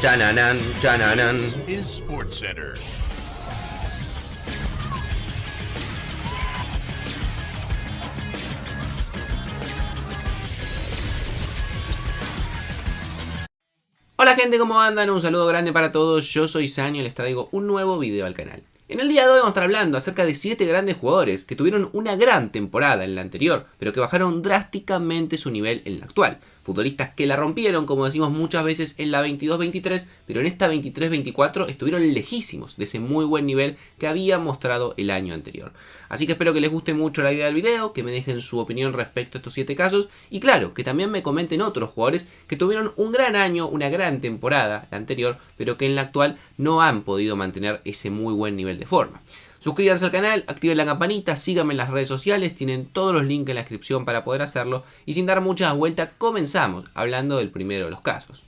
Chananan, chananan. Is SportsCenter. Hola gente, ¿cómo andan? Un saludo grande para todos, yo soy Sanio y les traigo un nuevo video al canal. En el día de hoy vamos a estar hablando acerca de 7 grandes jugadores que tuvieron una gran temporada en la anterior, pero que bajaron drásticamente su nivel en la actual. Futbolistas que la rompieron, como decimos muchas veces, en la 22-23, pero en esta 23-24 estuvieron lejísimos de ese muy buen nivel que había mostrado el año anterior. Así que espero que les guste mucho la idea del video, que me dejen su opinión respecto a estos 7 casos, y claro, que también me comenten otros jugadores que tuvieron un gran año, una gran temporada, la anterior, pero que en la actual no han podido mantener ese muy buen nivel de forma. Suscríbanse al canal, activen la campanita, síganme en las redes sociales, tienen todos los links en la descripción para poder hacerlo. Y sin dar muchas vueltas, comenzamos hablando del primero de los casos.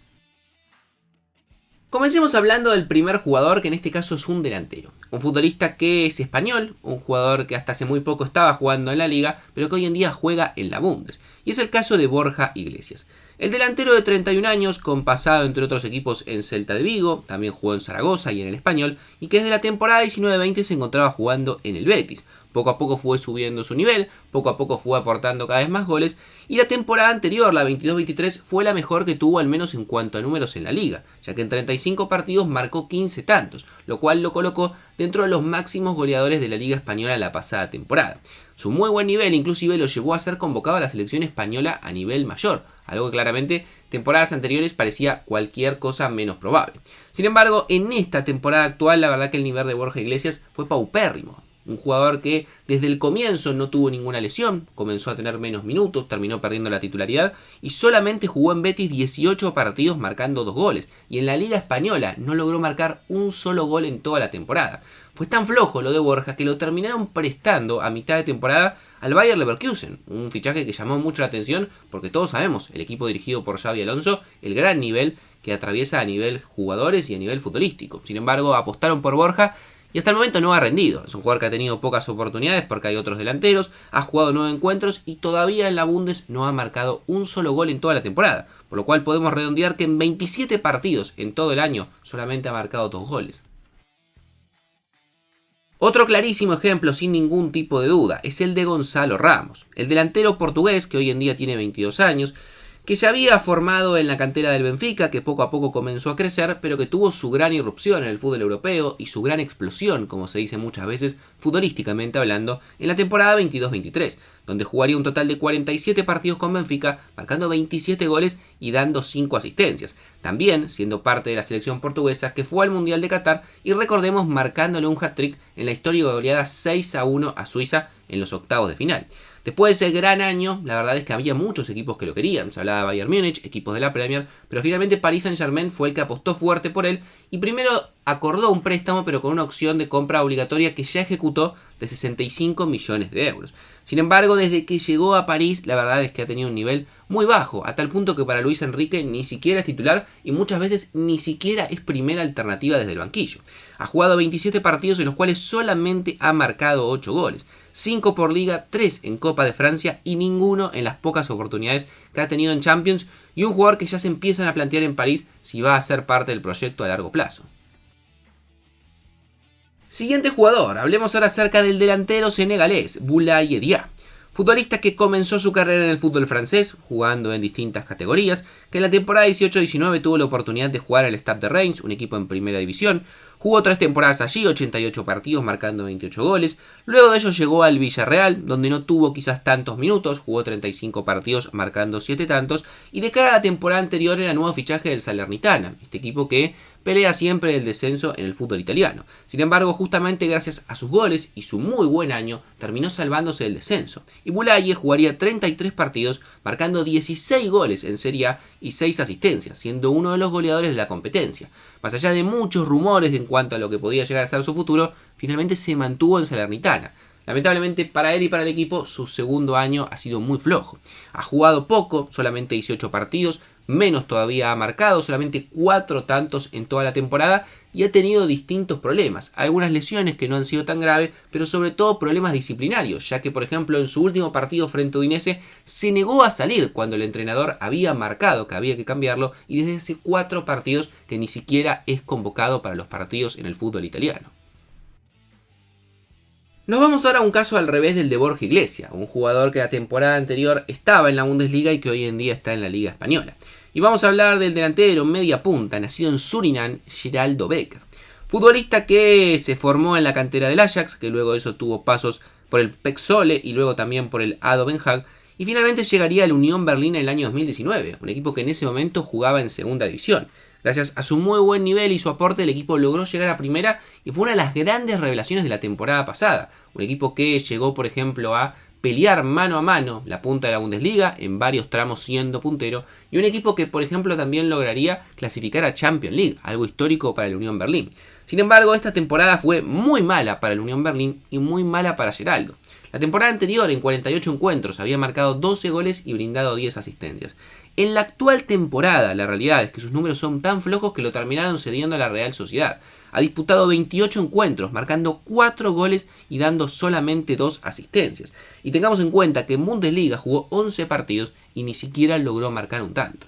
Comencemos hablando del primer jugador, que en este caso es un delantero. Un futbolista que es español, un jugador que hasta hace muy poco estaba jugando en la liga, pero que hoy en día juega en la Bundes. Y es el caso de Borja Iglesias. El delantero de 31 años, con pasado entre otros equipos en Celta de Vigo, también jugó en Zaragoza y en el Español, y que desde la temporada 19-20 se encontraba jugando en el Betis. Poco a poco fue subiendo su nivel, poco a poco fue aportando cada vez más goles, y la temporada anterior, la 22-23, fue la mejor que tuvo al menos en cuanto a números en la liga, ya que en 35 partidos marcó 15 tantos, lo cual lo colocó dentro de los máximos goleadores de la liga española la pasada temporada. Su muy buen nivel inclusive lo llevó a ser convocado a la selección española a nivel mayor, algo que claramente temporadas anteriores parecía cualquier cosa menos probable. Sin embargo, en esta temporada actual la verdad que el nivel de Borja Iglesias fue paupérrimo. Un jugador que desde el comienzo no tuvo ninguna lesión, comenzó a tener menos minutos, terminó perdiendo la titularidad y solamente jugó en Betis 18 partidos marcando 2 goles. Y en la Liga Española no logró marcar un solo gol en toda la temporada. Fue tan flojo lo de Borja que lo terminaron prestando a mitad de temporada al Bayer Leverkusen. Un fichaje que llamó mucho la atención porque todos sabemos, el equipo dirigido por Xabi Alonso, el gran nivel que atraviesa a nivel jugadores y a nivel futbolístico. Sin embargo, apostaron por Borja y hasta el momento no ha rendido. Es un jugador que ha tenido pocas oportunidades porque hay otros delanteros, ha jugado 9 encuentros y todavía en la Bundes no ha marcado un solo gol en toda la temporada. Por lo cual podemos redondear que en 27 partidos en todo el año solamente ha marcado 2 goles. Otro clarísimo ejemplo, sin ningún tipo de duda, es el de Gonzalo Ramos, el delantero portugués que hoy en día tiene 22 años, que se había formado en la cantera del Benfica, que poco a poco comenzó a crecer, pero que tuvo su gran irrupción en el fútbol europeo y su gran explosión, como se dice muchas veces, futbolísticamente hablando, en la temporada 22-23, donde jugaría un total de 47 partidos con Benfica, marcando 27 goles y dando 5 asistencias. También siendo parte de la selección portuguesa que fue al Mundial de Qatar y recordemos marcándole un hat-trick en la histórica goleada 6-1 a Suiza en los octavos de final. Después de ese gran año, la verdad es que había muchos equipos que lo querían. Se hablaba de Bayern Múnich, equipos de la Premier, pero finalmente Paris Saint-Germain fue el que apostó fuerte por él y primero acordó un préstamo pero con una opción de compra obligatoria que ya ejecutó de 65 millones de euros. Sin embargo, desde que llegó a París, la verdad es que ha tenido un nivel muy bajo, a tal punto que para Luis Enrique ni siquiera es titular y muchas veces ni siquiera es primera alternativa desde el banquillo. Ha jugado 27 partidos en los cuales solamente ha marcado 8 goles, 5 por Liga, 3 en Copa de Francia y ninguno en las pocas oportunidades que ha tenido en Champions, y un jugador que ya se empiezan a plantear en París si va a ser parte del proyecto a largo plazo. Siguiente jugador, hablemos ahora acerca del delantero senegalés, Boulaye Dia. Futbolista que comenzó su carrera en el fútbol francés, jugando en distintas categorías, que en la temporada 18-19 tuvo la oportunidad de jugar al Stade de Reims, un equipo en primera división. Jugó 3 temporadas allí, 88 partidos, marcando 28 goles. Luego de ello llegó al Villarreal, donde no tuvo quizás tantos minutos, jugó 35 partidos, marcando 7 tantos. Y de cara a la temporada anterior era nuevo fichaje del Salernitana, este equipo que pelea siempre el descenso en el fútbol italiano. Sin embargo, justamente gracias a sus goles y su muy buen año, terminó salvándose del descenso. Y Boulaye jugaría 33 partidos, marcando 16 goles en Serie A y 6 asistencias, siendo uno de los goleadores de la competencia. Más allá de muchos rumores en cuanto a lo que podía llegar a ser su futuro, finalmente se mantuvo en Salernitana. Lamentablemente para él y para el equipo, su segundo año ha sido muy flojo. Ha jugado poco, solamente 18 partidos, menos todavía ha marcado, solamente 4 tantos en toda la temporada, y ha tenido distintos problemas, algunas lesiones que no han sido tan graves, pero sobre todo problemas disciplinarios, ya que por ejemplo en su último partido frente a Udinese se negó a salir cuando el entrenador había marcado que había que cambiarlo y desde hace 4 partidos que ni siquiera es convocado para los partidos en el fútbol italiano. Nos vamos ahora a un caso al revés del de Borja Iglesias, un jugador que la temporada anterior estaba en la Bundesliga y que hoy en día está en la Liga Española. Y vamos a hablar del delantero media punta, nacido en Surinam, Geraldo Becker. Futbolista que se formó en la cantera del Ajax, que luego de eso tuvo pasos por el PEC Zwolle y luego también por el ADO Den Haag, y finalmente llegaría al Unión Berlín en el año 2019, un equipo que en ese momento jugaba en segunda división. Gracias a su muy buen nivel y su aporte, el equipo logró llegar a primera y fue una de las grandes revelaciones de la temporada pasada. Un equipo que llegó, por ejemplo, a pelear mano a mano la punta de la Bundesliga, en varios tramos siendo puntero, y un equipo que, por ejemplo, también lograría clasificar a Champions League, algo histórico para el Unión Berlín. Sin embargo, esta temporada fue muy mala para el Unión Berlín y muy mala para Geraldo. La temporada anterior, en 48 encuentros, había marcado 12 goles y brindado 10 asistencias. En la actual temporada, la realidad es que sus números son tan flojos que lo terminaron cediendo a la Real Sociedad. Ha disputado 28 encuentros, marcando 4 goles y dando solamente 2 asistencias. Y tengamos en cuenta que en Bundesliga jugó 11 partidos y ni siquiera logró marcar un tanto.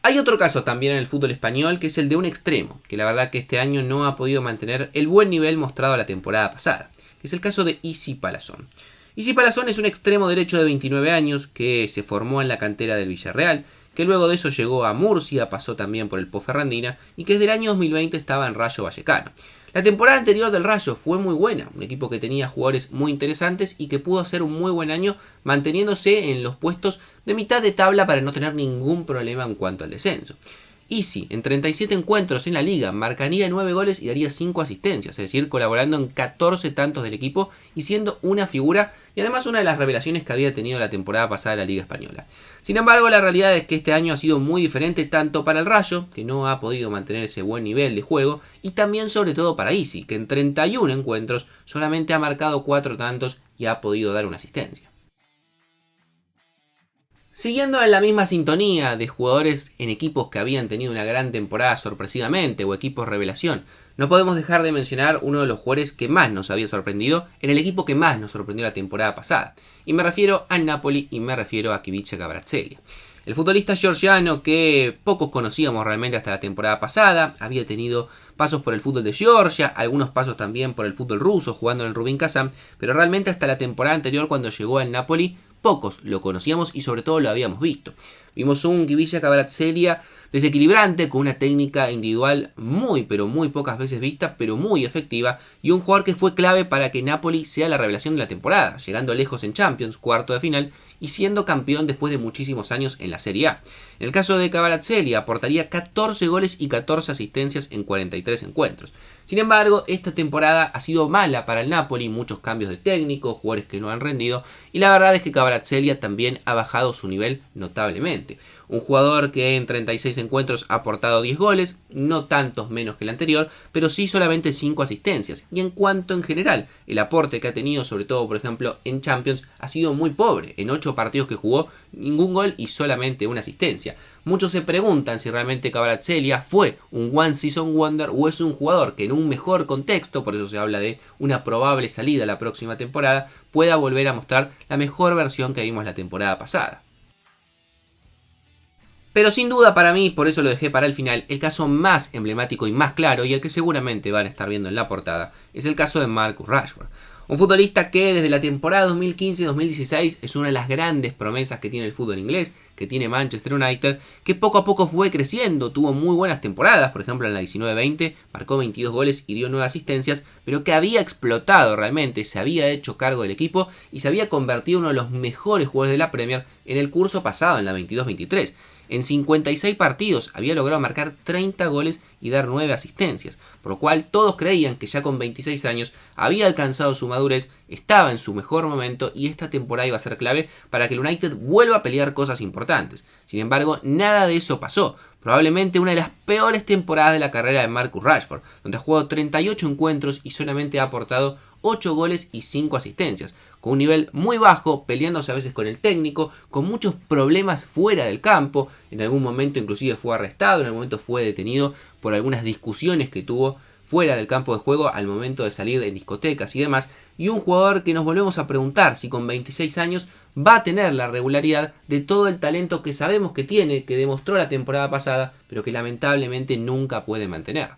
Hay otro caso también en el fútbol español que es el de un extremo, que la verdad que este año no ha podido mantener el buen nivel mostrado la temporada pasada, que es el caso de Isi Palazón. Isi Palazón es un extremo derecho de 29 años que se formó en la cantera del Villarreal, que luego de eso llegó a Murcia, pasó también por el Ponferradina y que desde el año 2020 estaba en Rayo Vallecano. La temporada anterior del Rayo fue muy buena, un equipo que tenía jugadores muy interesantes y que pudo hacer un muy buen año manteniéndose en los puestos de mitad de tabla para no tener ningún problema en cuanto al descenso. Isi, en 37 encuentros en la liga, marcaría 9 goles y daría 5 asistencias, es decir, colaborando en 14 tantos del equipo y siendo una figura y además una de las revelaciones que había tenido la temporada pasada de la Liga Española. Sin embargo, la realidad es que este año ha sido muy diferente tanto para el Rayo, que no ha podido mantener ese buen nivel de juego, y también sobre todo para Isi, que en 31 encuentros solamente ha marcado 4 tantos y ha podido dar una asistencia. Siguiendo en la misma sintonía de jugadores en equipos que habían tenido una gran temporada sorpresivamente o equipos revelación, no podemos dejar de mencionar uno de los jugadores que más nos había sorprendido en el equipo que más nos sorprendió la temporada pasada. Y me refiero al Napoli y me refiero a Khvicha Kvaratskhelia. El futbolista georgiano que pocos conocíamos realmente hasta la temporada pasada, había tenido pasos por el fútbol de Georgia, algunos pasos también por el fútbol ruso jugando en el Rubin Kazan, pero realmente hasta la temporada anterior cuando llegó al Napoli pocos lo conocíamos y sobre todo lo habíamos visto. Vimos un Khvicha Kvaratskhelia desequilibrante, con una técnica individual muy pero muy pocas veces vista, pero muy efectiva, y un jugador que fue clave para que Napoli sea la revelación de la temporada, llegando lejos en Champions, cuarto de final, y siendo campeón después de muchísimos años en la Serie A. En el caso de Kvaratskhelia, aportaría 14 goles y 14 asistencias en 43 encuentros. Sin embargo, esta temporada ha sido mala para el Napoli, muchos cambios de técnico, jugadores que no han rendido, y la verdad es que Kvaratskhelia también ha bajado su nivel notablemente. Un jugador que en 36 encuentros ha aportado 10 goles, no tantos menos que el anterior, pero sí solamente 5 asistencias. Y en cuanto en general, el aporte que ha tenido, sobre todo por ejemplo en Champions, ha sido muy pobre. En 8 partidos que jugó, ningún gol y solamente una asistencia. Muchos se preguntan si realmente Kvaratskhelia fue un One Season Wonder o es un jugador que en un mejor contexto, por eso se habla de una probable salida la próxima temporada, pueda volver a mostrar la mejor versión que vimos la temporada pasada. Pero sin duda para mí, por eso lo dejé para el final, el caso más emblemático y más claro, y el que seguramente van a estar viendo en la portada, es el caso de Marcus Rashford. Un futbolista que desde la temporada 2015-2016 es una de las grandes promesas que tiene el fútbol inglés, que tiene Manchester United, que poco a poco fue creciendo, tuvo muy buenas temporadas, por ejemplo en la 19-20 marcó 22 goles y dio 9 asistencias, pero que había explotado realmente, se había hecho cargo del equipo y se había convertido en uno de los mejores jugadores de la Premier en el curso pasado, en la 22-23. En 56 partidos había logrado marcar 30 goles y dar 9 asistencias, por lo cual todos creían que ya con 26 años había alcanzado su madurez, estaba en su mejor momento y esta temporada iba a ser clave para que el United vuelva a pelear cosas importantes. Sin embargo, nada de eso pasó. Probablemente una de las peores temporadas de la carrera de Marcus Rashford, donde ha jugado 38 encuentros y solamente ha aportado 8 goles y 5 asistencias, con un nivel muy bajo, peleándose a veces con el técnico, con muchos problemas fuera del campo, en algún momento inclusive fue arrestado, en algún momento fue detenido por algunas discusiones que tuvo fuera del campo de juego al momento de salir en discotecas y demás, y un jugador que nos volvemos a preguntar si con 26 años va a tener la regularidad de todo el talento que sabemos que tiene, que demostró la temporada pasada, pero que lamentablemente nunca puede mantener.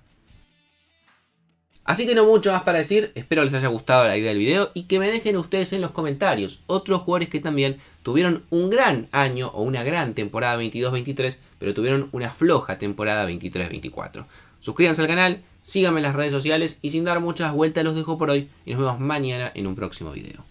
Así que no mucho más para decir, espero les haya gustado la idea del video y que me dejen ustedes en los comentarios otros jugadores que también tuvieron un gran año o una gran temporada 22-23, pero tuvieron una floja temporada 23-24. Suscríbanse al canal, síganme en las redes sociales y sin dar muchas vueltas los dejo por hoy y nos vemos mañana en un próximo video.